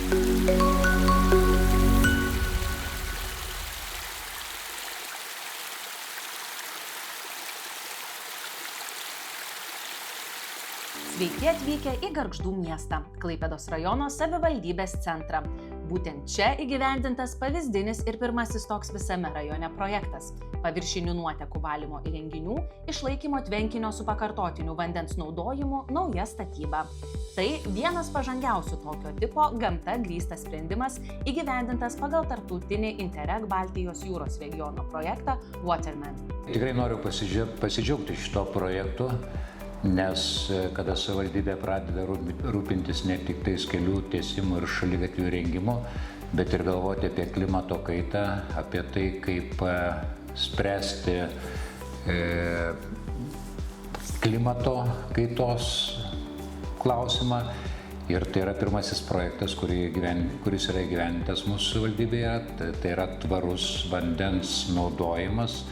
Sveiki atvykę į Gargždų miestą, Klaipėdos rajono savivaldybės centrą. Būtent čia įgyvendintas pavyzdinis ir pirmasis toks visame rajone projektas – paviršinių nuotekų valymo įrenginių, išlaikymo tvenkinio su pakartotiniu vandens naudojimu nauja statyba. Tai vienas pažangiausių tokio tipo gamta grįstas sprendimas įgyvendintas pagal tarptautinį Interreg Baltijos jūros regiono projektą Waterman. Tikrai noriu pasidžiaugti šito projektu, nes kada savivaldybė pradeda rūpintis ne tik tais kelių tiesimu ir šaligatvių įrengimu, bet ir galvoti apie klimato kaitą, apie tai, kaip spręsti klimato kaitos klausimą. Ir tai yra pirmasis projektas, kuris yra įgyvendintas mūsų savivaldybėje, tai yra tvarus vandens naudojimas,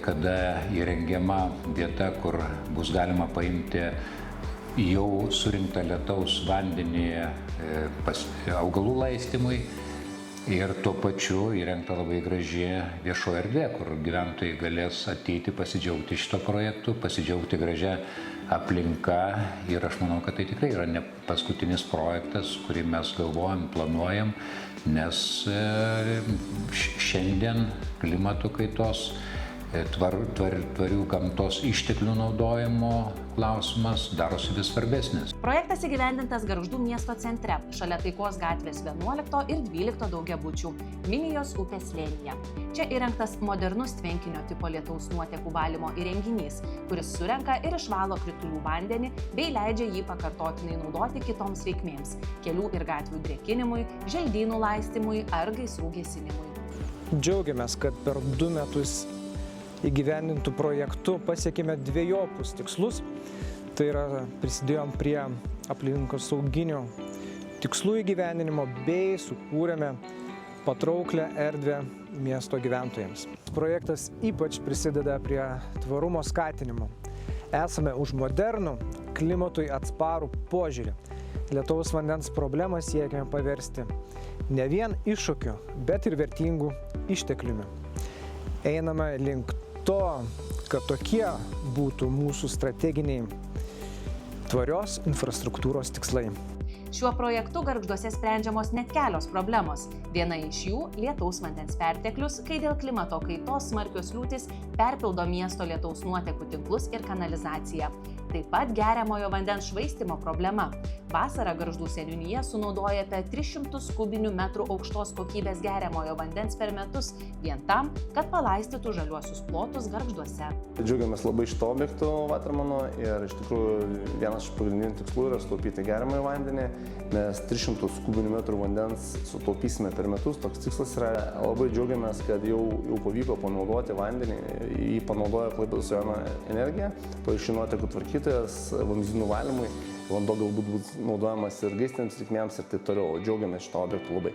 kada įrengiama vieta, kur bus galima paimti jau surinktą lietaus vandenį augalų laistymui ir tuo pačiu įrengta labai graži viešoji erdvė, kur gyventojai galės ateiti pasidžiaugti šito projektu, pasidžiaugti gražią aplinką ir aš manau, kad tai tikrai yra ne paskutinis projektas, kurį mes galvojam, planuojam, nes šiandien klimato kaitos tvarių gamtos išteklių naudojimo klausimas darosi vis svarbesnis. Projektas įgyvendintas Gargždų miesto centre, šalia Taikos gatvės 11 ir 12 daugiabučių, Minijos upės slėnyje. Čia įrengtas modernus tvenkinio tipo lietaus nuotekų valymo įrenginys, kuris surenka ir išvalo kritulių vandenį bei leidžia jį pakartotinai naudoti kitoms reikmėms – kelių ir gatvių drėkinimui, želdynų laistymui ar gaisrų gesinimui. Džiaugiamės, kad per 2 metus įgyvendintų projektų pasiekėme dvejopus tikslus. Tai yra prisidėjom prie aplinkosauginių tikslų įgyvendinimo bei sukūrėme patrauklią erdvę miesto gyventojams. Projektas ypač prisideda prie tvarumo skatinimo. Esame už modernų, klimatui atsparų požiūrį. Lietaus vandens problemą siekiame paversti ne vien iššūkiu, bet ir vertingų ištekliumi. Einame link to, kad tokie būtų mūsų strateginiai tvarios infrastruktūros tikslai. Šiuo projektu Gargžduose sprendžiamos net kelios problemos. Viena iš jų – lietaus vandens perteklius, kai dėl klimato kaitos smarkios liūtys perpildo miesto lietaus nuotekų tinklus ir kanalizaciją. Taip pat geriamojo vandens švaistymo problema. Vasarą Gargždų seniūnija sunaudoja apie 300 kubinių metrų aukštos kokybės geriamojo vandens per metus vien tam, kad palaistytų žaliuosius plotus Gargžduose. Džiaugiamės labai šito objektu Watermano ir iš tikrųjų vienas iš pagrindinių tikslų yra sutaupyti geriamąjį vandenį, nes 300 kubinių metrų vandens sutaupysime per metus. Toks tikslas yra, labai džiaugiamės, kad jau pavyko panaudoti vandenį, jį panaudoja Klaipėdos rajono energiją, paviršinių nuotekų tvarkytojas vamzdynų valymui. Vanduo galbūt bus naudojamas ir gaisrinėms reikmėms ir taip toliau. Džiaugiamės šito objektu labai.